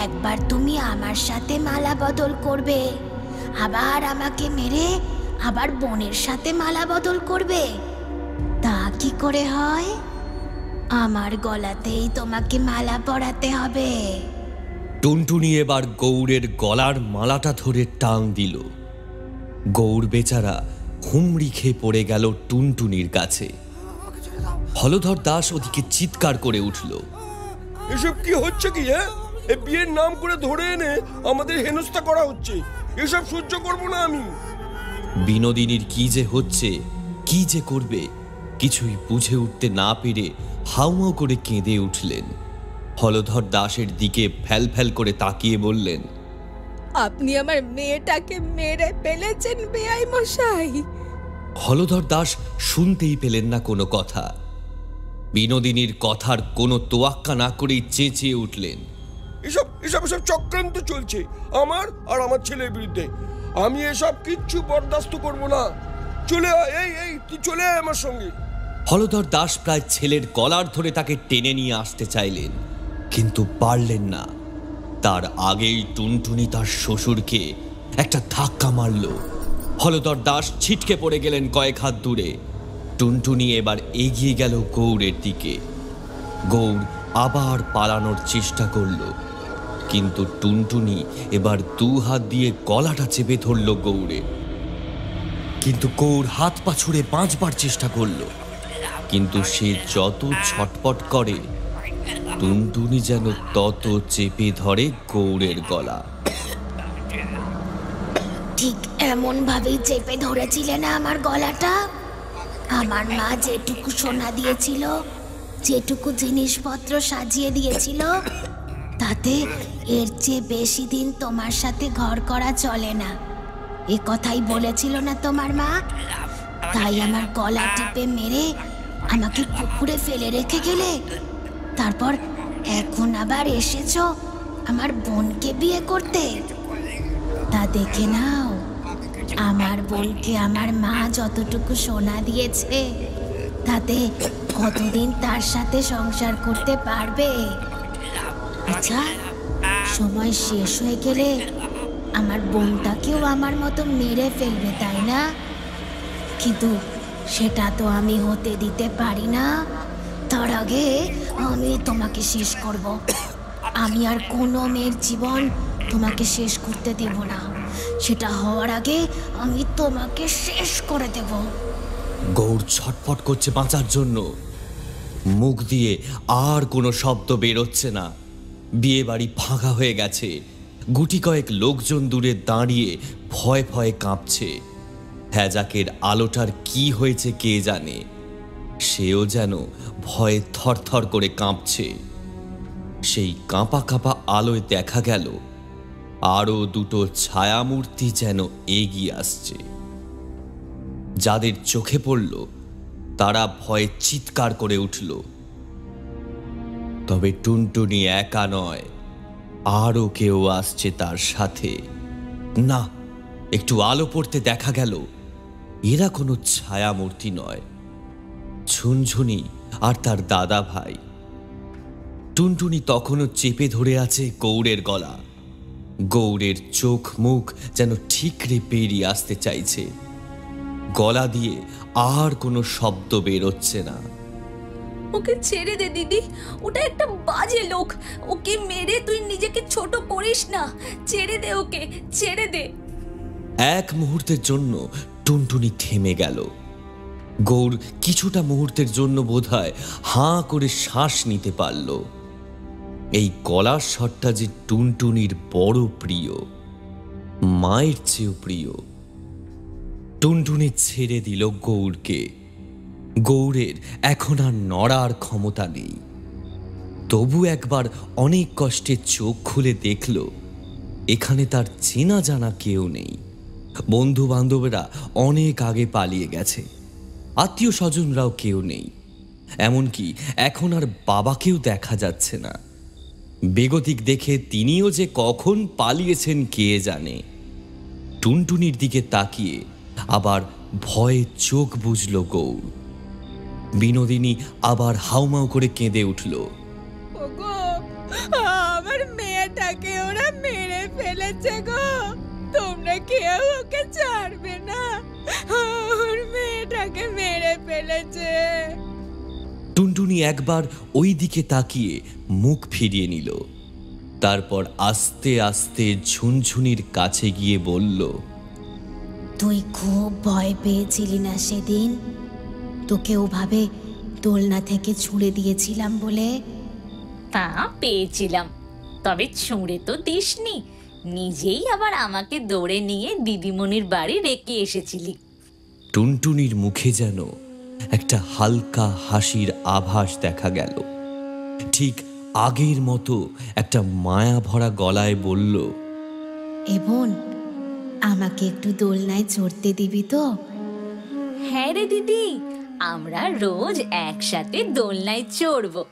একবার তুমি আমার সাথে মালা বদল করবে, আবার আমাকে মেরে আবার বোনের সাথে মালা বদল করবে। তা কি করে হয়? আমার গলাতেই তোমাকে মালা পরাতে হবে। টুনটুনি এবার গৌরের গলার মালাটা ধরে টান দিল। গৌর বেচারা হুমড়ি খেয়ে পড়ে গেল টুনটুনির কাছে। হলধর দাস ওদিকে চিৎকার করে উঠল। এসব কি হচ্ছে কি? এই বিয়ের নাম করে ধরে এনে আমাদের হেনস্থা করা হচ্ছে। এসব সহ্য করব না আমি। বিনোদিনীর কি যে হচ্ছে, কি যে করবে, কিছুই বুঝে উঠতে না পেরে হাউমাউ করে কেঁদে উঠলেন। হলধর দাসের দিকে ফ্যাল ফ্যাল করে তাকিয়ে বললেন, আপনি আমার মেয়েটাকে মেরে ফেলেছেন বেয়াই মশাই। হলধর দাস শুনতেই পেলেন না কোনো কথা। বিনোদিনীর কথার কোনো তোয়াক্কা না করেই চেঁচিয়ে উঠলেন, এসব এসব এসব চক্রান্ত চলছে আমার আর আমার ছেলের বিরুদ্ধে। আমি এসব কিচ্ছু বরদাস্ত করব না। চলে আয়, এই তুই চলে আয় আমার সঙ্গে। হলধর দাস প্রায় ছেলের গলার ধরে তাকে টেনে নিয়ে আসতে চাইলেন, কিন্তু পারলেন না। তার আগেই টুনটুনি তার শ্বশুরকে একটা ধাক্কা মারল। হলধর দাস ছিটকে পড়ে গেলেন কয়েক হাত দূরে। টুনটুনি এবার এগিয়ে গেল গৌরের দিকে। গৌর আবার পালানোর চেষ্টা করল, কিন্তু টুনটুনি এবার 2 হাত দিয়ে গলাটা চেপে ধরল গৌরের। কিন্তু গৌর হাত পা ছুড়ে বাঁচবার চেষ্টা করল, কিন্তু সে যত ছটপট করে টুনটুনি যেন তত চেপে ধরে গৌরের গলা। ঠিক এমন ভাবেই চেপে ধরেছিলে না আমার গলাটা? আমার মা যেটুকু সোনা দিয়েছিল, যেটুকু জিনিসপত্র সাজিয়ে দিয়েছিল, তাতে এর চেয়ে বেশি দিন তোমার সাথে ঘর করা চলে না, এ কথাই বলেছিল না তোমার মা? তাই আমার গলা টিপে মেরে আমাকে পুকুরে ফেলে রেখে গেলে। তারপর এখন আবার এসেছো আমার বোনকে বিয়ে করতে। তা দেখে নাও, আমার বোনকে আমার মা যতটুকু সোনা দিয়েছে তাতে কতদিন তার সাথে সংসার করতে পারবে? আচ্ছা, সময় শেষ হয়ে গেলে আমার বোনটাকেও আমার মতো মেরে ফেলবে, তাই না? কিন্তু সেটা তো আমি হতে দিতে পারি না। তার আগে আমি তোমাকে শেষ করব। আমি আর কোনো মেয়ের জীবন তোমাকে শেষ করতে দেব না। সেটা হওয়ার আগে আমি তোমাকে শেষ করে দেব। গৌর ছটফট করছে বাঁচার জন্য। মুখ দিয়ে আর কোনো শব্দ বেরোচ্ছে না। বিয়ে বাড়ি ফাঁকা হয়ে গেছে। গুটি কয়েক লোকজন দূরে দাঁড়িয়ে ভয়ে ভয়ে কাঁপছে। হ্যাজাকের আলোটার কি হয়েছে কে জানে, সেও যেন ভয়ে থরথর করে কাঁপছে। সেই কাঁপা কাঁপা আলোয় দেখা গেল আরো দুটো ছায়ামূর্তি যেন এগিয়ে আসছে। যাদের চোখে পড়ল তারা ভয়ে চিৎকার করে উঠল। তবে টুনটুনি একা নয়, আরো কেউ আসছে তার সাথে। না, একটু আলো পড়তে দেখা গেল এরা কোনো ছায়ামূর্তি নয়, ঝুনঝুনি আর তার দাদা ভাই। টুনটুনি তখনও চেপে ধরে আছে গৌড়ের গলা। গৌড়ের চোখ মুখ যেন ঠিকরে পেরিয়ে আসতে চাইছে, গলা দিয়ে আর কোনো শব্দ বেরোচ্ছে না। ওকে ছেড়ে দে দিদি, ওটা একটা বাজে লোক, ওকে মেরে তুই নিজেকে ছোট করিস না, ছেড়ে দে ওকে, ছেড়ে দে। এক মুহূর্তের জন্য টুনটুনি থেমে গেল। গৌড় কিছুটা মুহূর্তের জন্য বোধহয় হাঁ করে শ্বাস নিতে পারল। এই গলার স্বরটা যে টুনটুনির বড় প্রিয়, মায়ের চেয়েও প্রিয়। টুনটুনি ছেড়ে দিল গৌড়কে। গৌড়ের এখন আর নড়ার ক্ষমতা নেই। তবু একবার অনেক কষ্টে চোখ খুলে দেখল এখানে তার চেনা জানা কেউ নেই। বন্ধু বান্ধবরা অনেক আগে পালিয়ে গেছে, আত্মীয় স্বজনরাও কেউ নেই, এমনকি এখন আর বাবাকেও দেখা যাচ্ছে না। বেগতিক দেখে তিনিও যে কখন পালিয়েছেন কে জানে। টুনটুনির দিকে তাকিয়ে আবার ভয়ে চোখ বুঝল গৌড়। বিনোদিনী আবার হাউমাউ করে কেঁদে উঠল। ওগো, আমার মেয়েটাকে ওরা মেরে ফেলেছে গো, তোমরা কেউ ওকে ছাড়বে না, ওর মেয়েটাকে মেরে ফেলেছে। টুনটুনি একবার ওই দিকে তাকিয়ে মুখ ফিরিয়ে নিল, তারপর আস্তে আস্তে ঝুনঝুনির কাছে গিয়ে বলল, তুই খুব ভয় পেয়েছিলি না সেদিন? তোকে ওভাবে দোলনা থেকে ছুঁড়ে দিয়েছিলাম বলে? তা পেয়েছিলাম, তবে ছুঁড়ে তো দিসনি, নিজেই আবার আমাকে দৌড়ে নিয়ে দিদিমণির বাড়ি রেখে এসেছিলি। টুনটুনির মুখে যেন একটা হালকা হাসির আভাস দেখা গেল। ঠিক আগের মতো একটা মায়া ভরা গলায় বলল, এ বোন, আমাকে একটু দোলনায় চড়তে দিবি তো? হ্যাঁ রে দিদি, আমরা রোজ একসাথে দোলনায় চড়বো।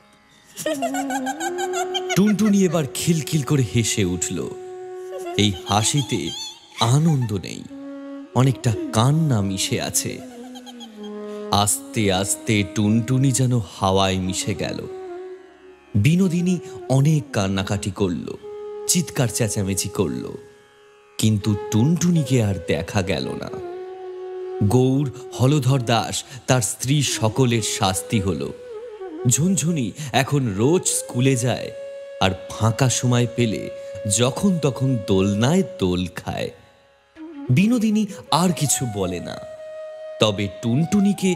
টুনটুনি এবার খিলখিল করে হেসে উঠল। এই হাসিতে আনন্দ নেই, অনেকটা কান্না মিশে আছে। আস্তে আস্তে টুনটুনি যেন হাওয়ায় মিশে গেল। বিনোদিনী অনেক কান্নাকাটি করল, চিৎকার চেঁচামেচি করল, কিন্তু টুনটুনিকে আর দেখা গেল না। গৌড়, হলধর দাস, তার স্ত্রী সকলের শাস্তি হলো। ঝুনঝুনি এখন রোজ স্কুলে যায় আর ফাঁকা সময় পেলে যখন তখন দোলনায় দোল খায়। বিনোদিনী আর কিছু বলে না, তবে টুনটুনিকে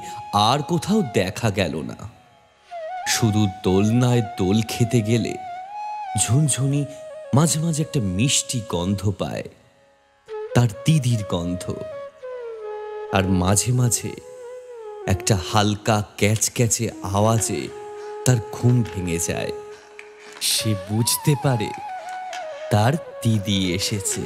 আর কোথাও দেখা গেল না। শুধু দোলনায় দোল খেতে গেলে ঝুনঝুনি মাঝে মাঝে একটা মিষ্টি গন্ধ পায়, তার দিদির গন্ধ। আর মাঝে মাঝে একটা হালকা ক্যাচক্যাচে আওয়াজে তার ঘুম ভেঙে যায়। সে বুঝতে পারে তার দিদি এসেছে।